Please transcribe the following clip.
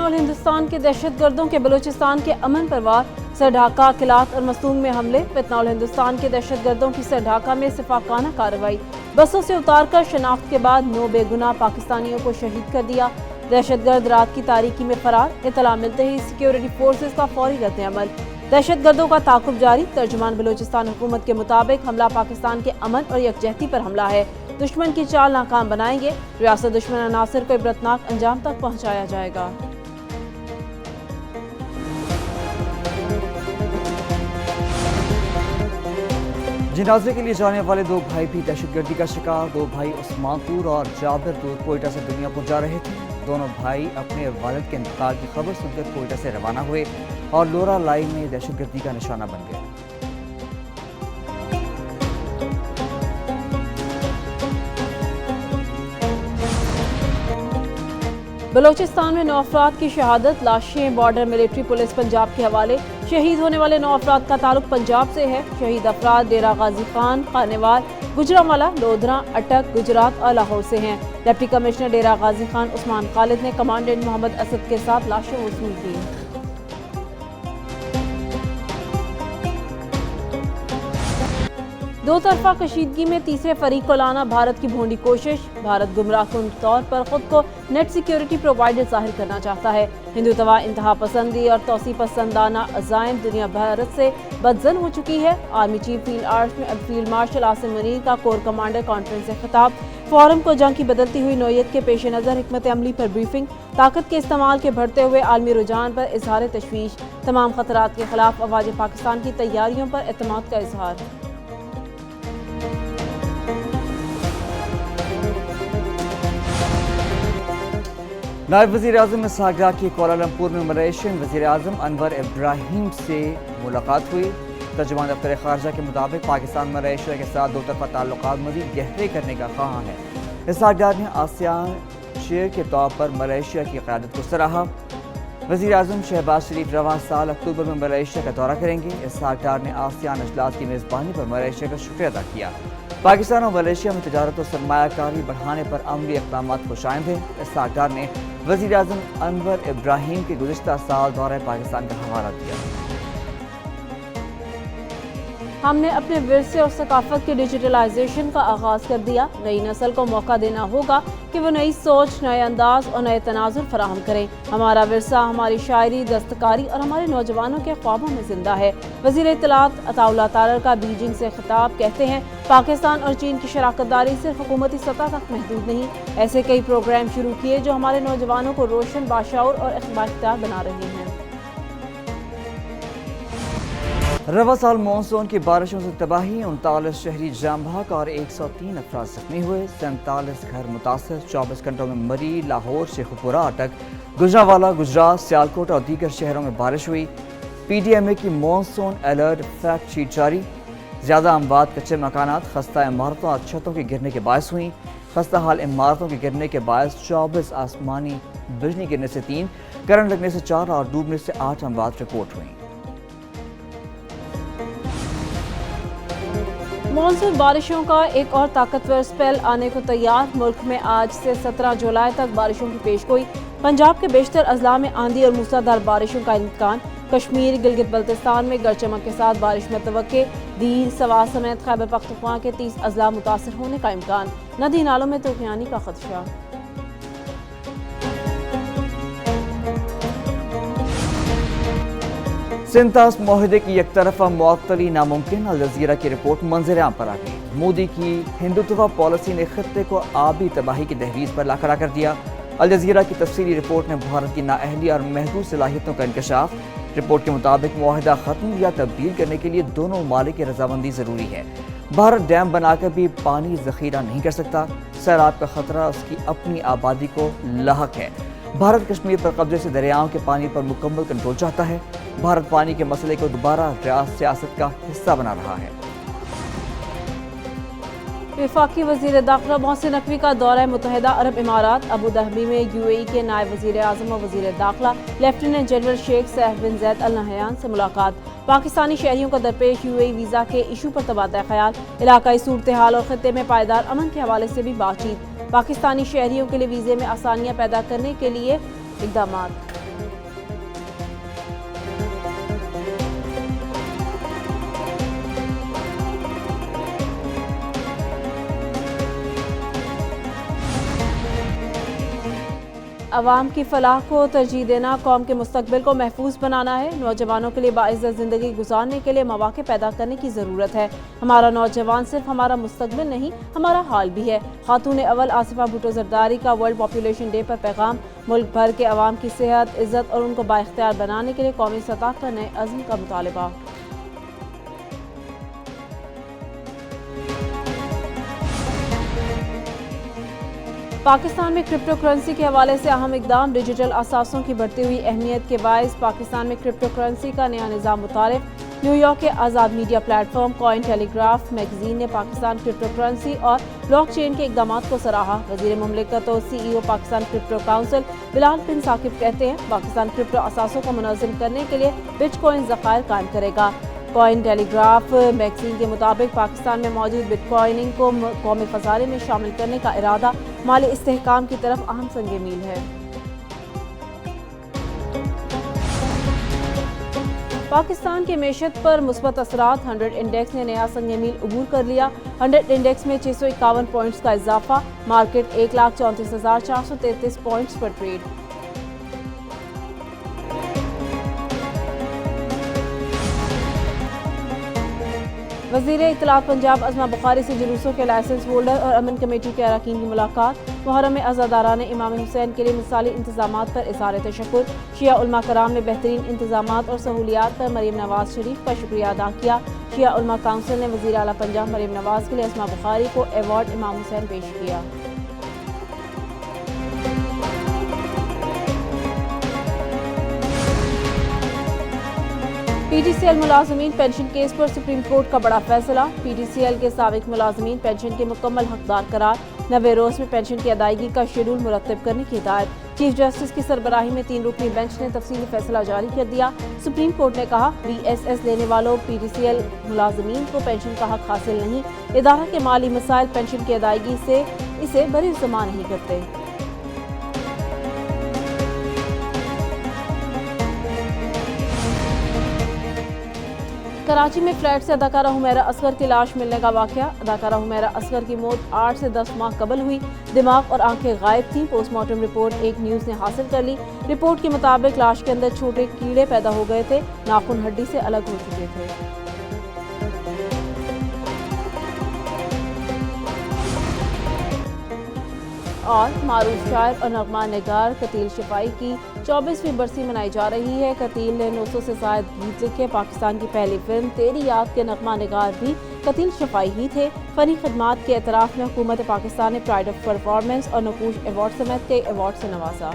और हिंदुस्तान के दहशत गर्दों के बलूचिस्तान के अमन पर वार, सरढाका, किलात और मस्तूंग में हमले। फितना और हिंदुस्तान के दहशत गर्दों की सरढाका में सिफाकाना कार्रवाई, बसों से उतारकर शनाख्त के बाद 9 बेगुनाह पाकिस्तानियों को शहीद कर दिया। दहशतगर्द रात की तारीकी में फरार, इतला मिलते ही सिक्योरिटी फोर्सेज का फौरी रद्द-ए-अमल। दहशतगर्दों का ताक़ुब जारी। तर्जुमान बलूचिस्तान हुकूमत के मुताबिक हमला पाकिस्तान के अमन और यकजहती पर हमला है। दुश्मन की चाल नाकाम बनाएंगे, रियासत दुश्मन अनासिर को इबरतनाक अंजाम तक पहुंचाया जाएगा। जनाजे के लिए जाने वाले 2 भाई भी दहशतगर्दी का शिकार। 2 भाई उस्मान तूर और जाबिर तूर कोयटा से दुनिया को जा रहे थे। दोनों भाई अपने वालिद के इंतकाल की खबर सुनकर कोयटा से रवाना हुए और लोरा लाई में दहशतगर्दी का निशाना बन गए। बलूचिस्तान में 9 अफराद की शहादत, लाशें बॉर्डर मिलिट्री पुलिस पंजाब के हवाले। शहीद होने वाले 9 अफराद का ताल्लुक पंजाब से है। शहीद अफराद डेरा गाजी खान, खानेवाल, गुजरांवाला, लोधरा, अटक, गुजरात और लाहौर से हैं। डिप्टी कमिश्नर डेरा गाजी खान उस्मान खालिद ने कमांडेंट मोहम्मद असद के साथ लाशें वसूल की। दो तरफा कशीदगी में तीसरे फरीक को लाना भारत की भोंडी कोशिश। भारत गुमराहकुन तौर पर खुद को नेट सिक्योरिटी प्रोवाइडर जाहिर करना चाहता है। हिंदुत्वा, इंतहा पसंदी और तौसी पसंदाना अज़ाइम दुनिया भारत से बदजन हो चुकी है। Army chief field marshal Asim Munir का कोर कमांडर कॉन्फ्रेंस से खिताब। फोरम को जंग की बदलती हुई नौयत के पेश नज़र हिकमत अमली पर ब्रीफिंग। ताकत के इस्तेमाल के बढ़ते हुए आलमी रुझान पर इजहार तशवीश। तमाम खतरात के खिलाफ अफवाज पाकिस्तान की तैयारियों पर एतमाद का इजहार। नायब वज़ीर आज़म इसहाक डार की कोलालमपुर में मलेशियन वज़ीर आज़म अनवर इब्राहिम से मुलाकात हुई। तर्जुमान दफ्तर ख़ारजा के मुताबिक पाकिस्तान मलेशिया के साथ 2 तरफ़ा ताल्लुकात मज़ीद गहरे करने का ख्वाह है। इसहाक डार ने आसियान शेर के तौर पर मलेशिया की क़यादत को सराहा। वज़ीर आज़म शहबाज शरीफ रवां साल अक्टूबर में मलेशिया का दौरा करेंगे। इसहाक डार ने आसियान अजलास की मेज़बानी पर मलेशिया का शुक्रिया अदा किया। पाकिस्तान और मलेशिया में तजारत और सरमायाकारी बढ़ाने पर अमली इक़दामात खुशाइंद हैं। इसहाक डार ने वज़ीर आज़म अनवर इब्राहिम के गुज़िश्ता साल दौरे पाकिस्तान का हवाला दिया। हमने अपने विरसे और सकाफत के डिजिटलाइजेशन का आगाज़ कर दिया। नई नस्ल को मौका देना होगा कि वो नई सोच, नए अंदाज और नए तनाजुर फराहम करें। हमारा विरसा, हमारी शायरी, दस्तकारी और हमारे नौजवानों के ख्वाबों में जिंदा है। वज़ीर इत्तलात अताउल्लाह तारर का बीजिंग से खिताब। कहते हैं पाकिस्तान और चीन की शराकतदारी सिर्फ हुकूमती सतह तक महदूद नहीं, ऐसे कई प्रोग्राम शुरू किए जो हमारे नौजवानों को रोशन, बाशऊर और इख्तियार बना रहे हैं। रवा साल मानसून की बारिशों से तबाही, 39 शहरी जाम बहक और 103 अफराद जख्मी हुए। 47 घर मुतासर। 24 घंटों में मरी, लाहौर, शेखुपुरा, अटक, गुजरांवाला, गुजरात, सियालकोट और दीगर शहरों में बारिश हुई। PDMA की मानसून अलर्ट फैक्ट शीट जारी। ज़्यादा अमवात कच्चे मकानात, खस्ता इमारतों और छतों के गिरने के बायस हुई। खस्ता हाल इमारतों के गिरने के बायस 24, आसमानी बिजली गिरने से 3, करंट लगने से 4 और डूबने से 8 अमवात रिपोर्ट हुई। मानसून बारिशों का एक और ताकतवर स्पेल आने को तैयार। मुल्क में आज से 17 जुलाई तक बारिशों की पेशगोई। पंजाब के बेशतर अजला में आंधी और मूसलाधार बारिशों का इम्कान। कश्मीर, गिलगित बल्तिस्तान में गरज चमक के साथ बारिश मुतवक्के। दीर, सवा समेत खैबर पख्तूनख्वा के 30 अजला मुतासर होने का इम्कान। नदी नालों में तूफ़ानी का खदशा। सिंतास मुआहदे की एक तरफा मुअत्तली नामुमकिन। अल जज़ीरा की रिपोर्ट मंजर आम पर आ गई। मोदी की हिंदुत्वा पॉलिसी ने खत्ते को आबी तबाही की दहलीज पर ला खड़ा कर दिया। अल जज़ीरा की तफसीली रिपोर्ट में भारत की नाअहली और महदूद सलाहियतों का इंकशाफ। रिपोर्ट के मुताबिक मुआहदा ख़त्म या तब्दील करने के लिए दोनों ममालिक की रजामंदी ज़रूरी है। भारत डैम बनाकर भी पानी ज़ख़ीरा नहीं कर सकता। सैलाब का खतरा उसकी अपनी आबादी को लाहक है। भारत कश्मीर पर कब्जे से दरियाओं के पानी पर मुकम्मल कंट्रोल चाहता है। भारत पानी के मसले को दोबारा सियासत का हिस्सा बना रहा है। वफाकी वज़ीर दाखिला मोहसिन नकवी का दौरा मुत्तहिदा अरब इमारात। अबू धाबी में UAE के नायब वज़ीर आज़म और वज़ीर दाखिला लेफ्टिनेंट जनरल शेख सैफ बिन ज़ैद अल नहयान से मुलाकात। पाकिस्तानी शहरियों को दरपेश UAE वीज़ा के इशू पर तबादला ख्याल। इलाकाई सूरत हाल और खत्ते में पायदार अमन के हवाले से भी बातचीत। पाकिस्तानी शहरियों के लिए वीज़े में आसानियाँ पैदा करने के लिए इक़दामात। عوام کی فلاح کو ترجیح دینا قوم کے مستقبل کو محفوظ بنانا ہے۔ نوجوانوں کے لیے باعزت زندگی گزارنے کے لیے مواقع پیدا کرنے کی ضرورت ہے۔ ہمارا نوجوان صرف ہمارا مستقبل نہیں، ہمارا حال بھی ہے۔ خاتون اول آصفہ بھٹو زرداری کا ورلڈ پاپولیشن ڈے پر پیغام۔ ملک بھر کے عوام کی صحت، عزت اور ان کو بااختیار بنانے کے لیے قومی سطح پر نئے عزم کا مطالبہ۔ پاکستان میں کرپٹو کرنسی کے حوالے سے اہم اقدام۔ ڈیجیٹل اثاثوں کی بڑھتی ہوئی اہمیت کے باعث پاکستان میں کرپٹو کرنسی کا نیا نظام متعارف۔ نیو یارک کے آزاد میڈیا پلیٹ فارم کوئن ٹیلی گراف میگزین نے پاکستان کرپٹو کرنسی اور بلاک چین کے اقدامات کو سراہا۔ وزیر مملکت اور سی ای او پاکستان کرپٹو کونسل بلال بن ثاقب کہتے ہیں پاکستان کرپٹو اثاثوں کو منظم کرنے کے لیے بٹ کوائن ذخائر قائم کرے گا۔ کوئن ٹیلی گراف میگزین کے مطابق پاکستان میں موجود بٹ کوائننگ کو قومی خزانے میں شامل کرنے کا ارادہ مالی استحکام کی طرف اہم سنگ میل ہے۔ پاکستان کی معیشت پر مثبت اثرات۔ 100 انڈیکس نے نیا سنگ میل عبور کر لیا۔ 100 انڈیکس میں 651 پوائنٹس کا اضافہ۔ مارکیٹ 1,34,433 پوائنٹس پر ٹریڈ۔ وزیر اطلاعات پنجاب عظمہ بخاری سے جلوسوں کے لائسنس ہولڈر اور امن کمیٹی کے اراکین کی ملاقات۔ محرم میں عزاداران امام حسین کے لیے مثالی انتظامات پر اظہار تشکر۔ شیعہ علماء کرام نے بہترین انتظامات اور سہولیات پر مریم نواز شریف کا شکریہ ادا کیا۔ شیعہ علماء کونسل نے وزیر اعلیٰ پنجاب مریم نواز کے لیے عظمہ بخاری کو ایوارڈ امام حسین پیش کیا۔ پی ٹی سی ایل ملازمین پینشن کیس پر سپریم کورٹ کا بڑا فیصلہ۔ پی ٹی سی ایل کے سابق ملازمین پینشن کے مکمل حقدار قرار۔ 90 روز میں پینشن کی ادائیگی کا شیڈول مرتب کرنے کی ہدایت۔ چیف جسٹس کی سربراہی میں 3 رکنی بینچ نے تفصیلی فیصلہ جاری کر دیا۔ سپریم کورٹ نے کہا وی ایس ایس لینے والوں پی ٹی سی ایل ملازمین کو پینشن کا حق حاصل نہیں۔ ادارہ کے مالی مسائل پینشن کی ادائیگی سے اسے بری ضمانت نہیں کرتے۔ کراچی میں فلیٹ سے اداکارہ حمیرہ اصغر کی لاش ملنے کا واقعہ۔ اداکارہ حمیرہ اصغر کی موت 8 سے 10 ماہ قبل ہوئی۔ دماغ اور آنکھیں غائب تھیں۔ پوسٹ مارٹم رپورٹ ایک نیوز نے حاصل کر لی۔ رپورٹ کے مطابق لاش کے اندر چھوٹے کیڑے پیدا ہو گئے تھے۔ ناخن ہڈی سے الگ ہو چکے تھے۔ اور معروف شاعر اور نغمہ نگار قتیل شفائی کی 24ویں برسی منائی جا رہی ہے۔ قتیل نے 900 سے زائد گیت لکھے۔ پاکستان کی پہلی فلم تیری یاد کے نغمہ نگار بھی قتیل شفائی ہی تھے۔ فنی خدمات کے اعتراف میں حکومت پاکستان نے پرائڈ آف پرفارمنس اور نقوش ایوارڈ سمیت کئی ایوارڈ سے نوازا۔